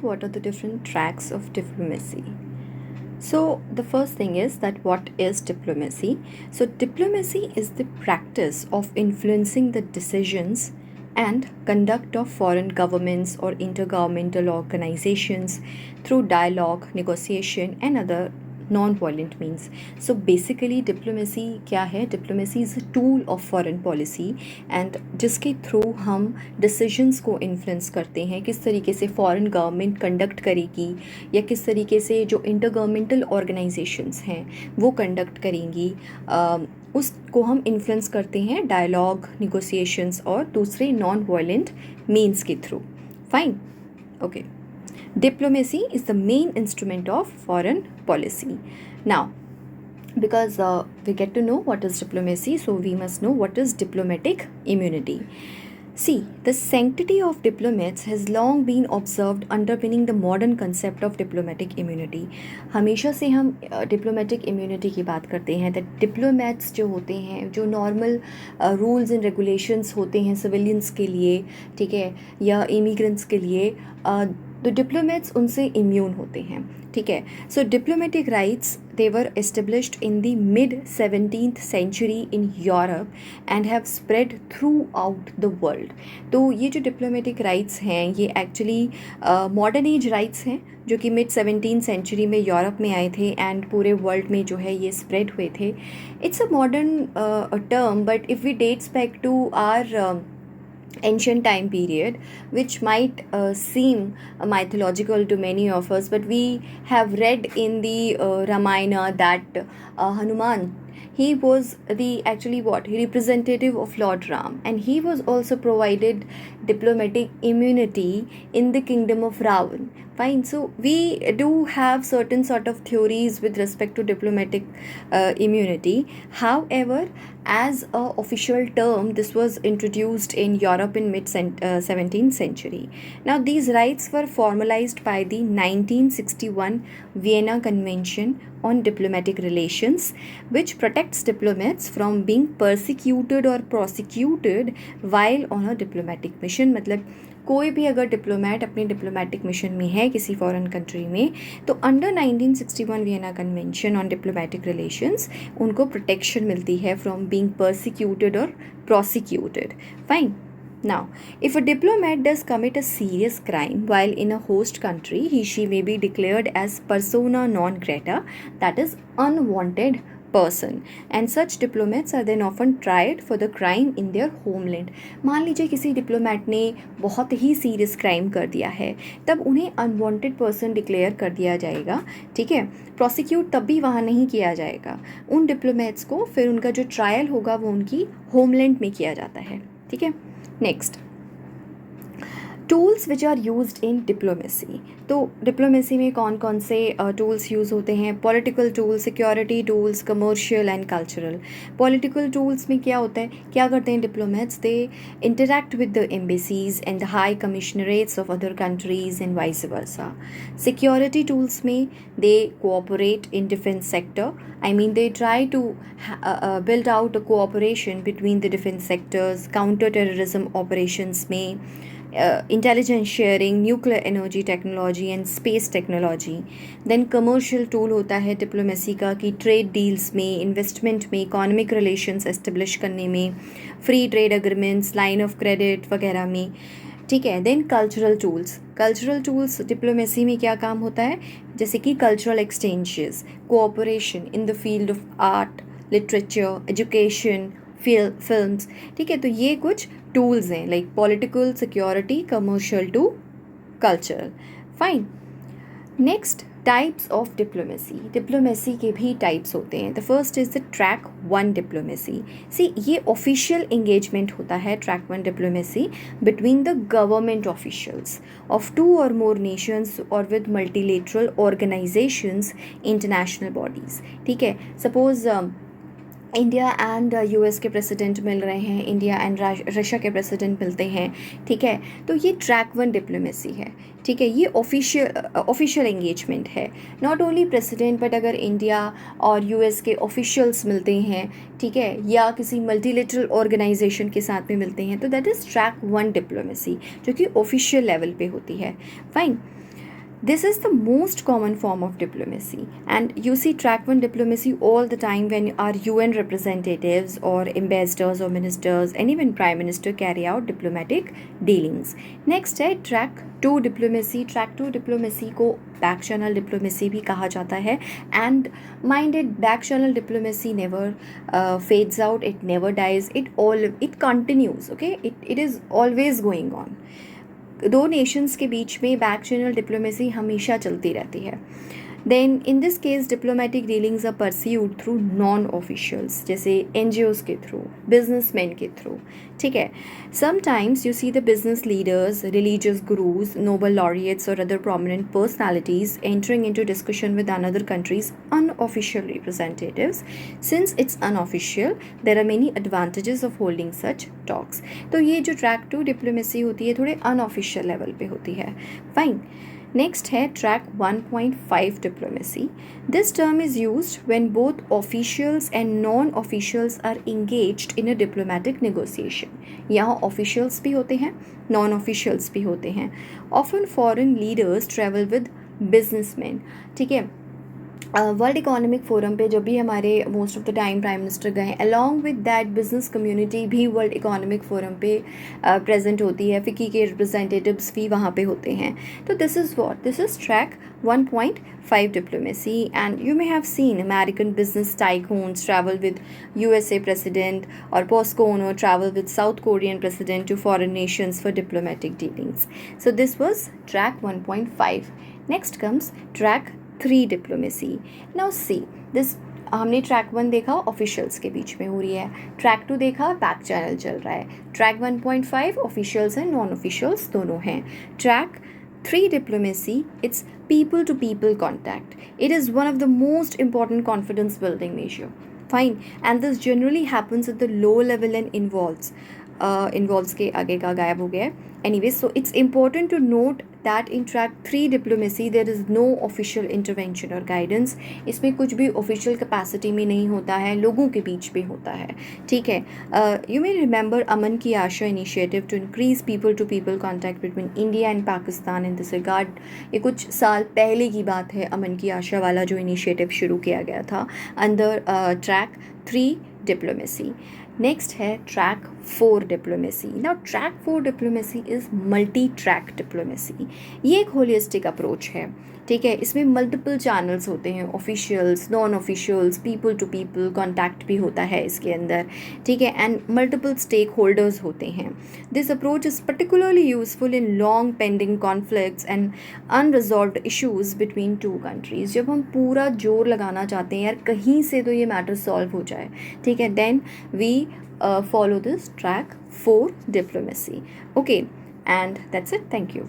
what are the different tracks of diplomacy. So, the first thing is that what is diplomacy? So, diplomacy is the practice of influencing the decisions and conduct of foreign governments or intergovernmental organizations through dialogue, negotiation, and other non-violent means. So basically diploमेसी क्या है? Diplomacy is a tool of foreign policy and जिसके through हम decisions को influence करते हैं, किस तरीके से फॉरेन गवर्नमेंट कंडक्ट करेगी या किस तरीके से जो इंटरगवर्नमेंटल ऑर्गेनाइजेशंस हैं वो कंडक्ट करेंगी, उसको हम इन्फ्लुएंस करते हैं डायलॉग, निगोसिएशंस और दूसरे नॉन वायलेंट मीन्स के through. Fine, okay. Diplomacy is the main instrument of foreign policy. Now, because we get to know what is diplomacy, so we must know what is diplomatic immunity. See, the sanctity of diplomats has long been observed underpinning the modern concept of diplomatic immunity. हमेशा से हम diplomatic immunity की बात करते हैं. that diplomats जो होते हैं, जो नॉर्मल रूल्स एंड रेगुलेशंस होते हैं सिविलियंस के लिए, ठीक है, या इमिग्रेंट्स के लिए, तो डिप्लोमेट्स उनसे इम्यून होते हैं. ठीक है. So diplomatic rights they were established in the mid 17th century in Europe and have spread throughout the world. तो ये जो डिप्लोमेटिक राइट्स हैं ये एक्चुअली मॉडर्न एज राइट्स हैं जो कि मिड 17th century में यूरोप में आए थे एंड पूरे वर्ल्ड में जो है ये स्प्रेड हुए थे. It's a modern term, but if we dates back to our ancient time period, which might seem mythological to many of us, but we have read in the Ramayana that Hanuman, he was the actually what he representative of Lord Ram, and he was also provided diplomatic immunity in the kingdom of Ravan. Fine. So we do have certain sort of theories with respect to diplomatic immunity. However, as a official term, this was introduced in Europe in mid 17th century. Now, these rights were formalized by the 1961 Vienna Convention on Diplomatic Relations, which protects diplomats from being persecuted or prosecuted while on a diplomatic mission. मतलब कोई भी अगर diplomat अपने diplomatic mission में है किसी foreign country में, तो under 1961 Vienna convention on diplomatic relations उनको प्रोटेक्शन मिलती है फ्रॉम बीइंग परसिक्यूटेड और prosecuted. Fine. Now, if a diplomat does commit a serious crime while in a host country, she may be declared as persona non grata, that is unwanted person, and such diplomats are then often tried for the crime in their homeland. मान लीजिए किसी diplomat ने बहुत ही serious crime कर दिया है, तब उन्हें अनवांटेड पर्सन डिक्लेयर कर दिया जाएगा. ठीक है. प्रोसिक्यूट तब भी वहाँ नहीं किया जाएगा. उन डिप्लोमेट्स को फिर उनका जो ट्रायल होगा वो उनकी होमलैंड में किया जाता है. ठीक है. Next, tools which are used in diplomacy. तो डिप्लोमेसी में कौन कौन से टूल्स यूज़ होते हैं? Political tools, security tools, commercial and cultural. Political tools में क्या होता है, क्या करते हैं diplomats? They interact with the embassies and the high commissionerates of other countries and vice versa. Security tools में they cooperate in defence sector. I mean, they try to build out a cooperation between the defense sectors, counter-terrorism operations में, intelligence sharing, nuclear energy technology and space technology. Then commercial tool होता है diplomacy का कि trade deals में, investment में, economic relations establish करने में, free trade agreements, line of credit वगैरह में. ठीक है. Then cultural tools. Cultural tools diplomacy में क्या काम होता है? जैसे कि cultural exchanges, cooperation in the field of art, literature, education, films. ठीक है. तो ये कुछ टूल्स हैं, like political, security, commercial to cultural. Fine. Next, types of diplomacy. Diplomacy के भी टाइप्स होते हैं. The first is the track 1 diplomacy. See, ये ऑफिशियल इंगेजमेंट होता है, track 1 diplomacy, between the government officials of 2 or more nations और with multilateral organisations, international bodies. ठीक है. सपोज इंडिया एंड यूएस के प्रेसिडेंट मिल रहे हैं, इंडिया एंड रशिया के प्रेसिडेंट मिलते हैं. ठीक है. तो ये ट्रैक 1 डिप्लोमेसी है. ठीक है. ये ऑफिशियल एंगेजमेंट है. नॉट ओनली प्रेसिडेंट बट अगर इंडिया और यूएस के ऑफिशियल्स मिलते हैं, ठीक है, या किसी मल्टीलेटरल ऑर्गेनाइजेशन के साथ में मिलते हैं, तो दैट इज़ ट्रैक 1 डिप्लोमेसी जो कि ऑफिशियल लेवल पे होती है. Fine. This is the most common form of diplomacy, and you see track 1 diplomacy all the time when our UN representatives or ambassadors or ministers and even prime minister carry out diplomatic dealings. Next है track 2 diplomacy. Track 2 diplomacy को back channel diplomacy भी कहा जाता है, and minded back channel diplomacy never fades out, it never dies, it continues, okay, it is always going on. दो Nations के बीच में back channel diplomacy हमेशा चलती रहती है. Then in this case diplomatic dealings are pursued through non officials, जैसे NGOs के थ्रू, बिजनेसमैन के थ्रू. ठीक है. Sometimes you see the business leaders, religious gurus, Nobel laureates और other prominent personalities entering into discussion with another countries unofficial representatives. Since it's unofficial, there are many advantages of holding such talks. तो ये जो track 2 diplomacy होती है थोड़े unofficial level पे होती है. फाइन. नेक्स्ट है track 1.5 diplomacy. This term is used when both officials and non officials are engaged in a diplomatic negotiation. यहाँ ऑफिशियल्स भी होते हैं, नॉन ऑफिशियल्स भी होते हैं. Often foreign leaders travel with businessman. ठीक है. वर्ल्ड इकोनॉमिक फोरम पे जब भी हमारे most of the time prime minister गए, along with that business community भी वर्ल्ड इकोनॉमिक फोरम पे प्रेजेंट होती है, फिकी के रिप्रेजेंटेटिव्स भी वहाँ पे होते हैं. तो this is track 1.5 diplomacy, and you may have seen American business tycoons travel with USA president or POSCO owner travel with South Korean president to foreign nations for diplomatic dealings. So this was track 1.5. Next comes track 3 diplomacy. Now see this, हमने track 1 देखा officials के बीच में हो रही है, track 2 देखा back channel चल रहा है, track 1.5 officials and non officials दोनों हैं. Track 3 diplomacy, it's people to people contact. It is one of the most important confidence building measure. Fine. And this generally happens at the low level and involves के आगे का गायब हो गया है. Anyway, so it's important to note that in track 3 diplomacy there is no official intervention or guidance. इसमें कुछ भी official capacity में नहीं होता है, लोगों के बीच में होता है. ठीक है. You may remember अमन की आशा initiative to increase people to people contact between India and Pakistan in this regard. ये कुछ साल पहले की बात है, अमन की आशा वाला जो initiative शुरू किया गया था under track 3 diplomacy. नेक्स्ट है track 4 diplomacy. Now track 4 diplomacy is multi track diplomacy. ये एक होलिस्टिक अप्रोच है. ठीक है. इसमें मल्टीपल चैनल्स होते हैं, officials, non officials, people to people contact भी होता है इसके अंदर. ठीक है. एंड मल्टीपल स्टेक होल्डर्स होते हैं. This approach is particularly useful in long pending conflicts and unresolved issues between 2 countries. जब हम पूरा जोर लगाना चाहते हैं यार कहीं से तो ये मैटर सॉल्व हो जाए. ठीक है. Then we follow this track 4 diplomacy. Okay, and that's it. Thank you.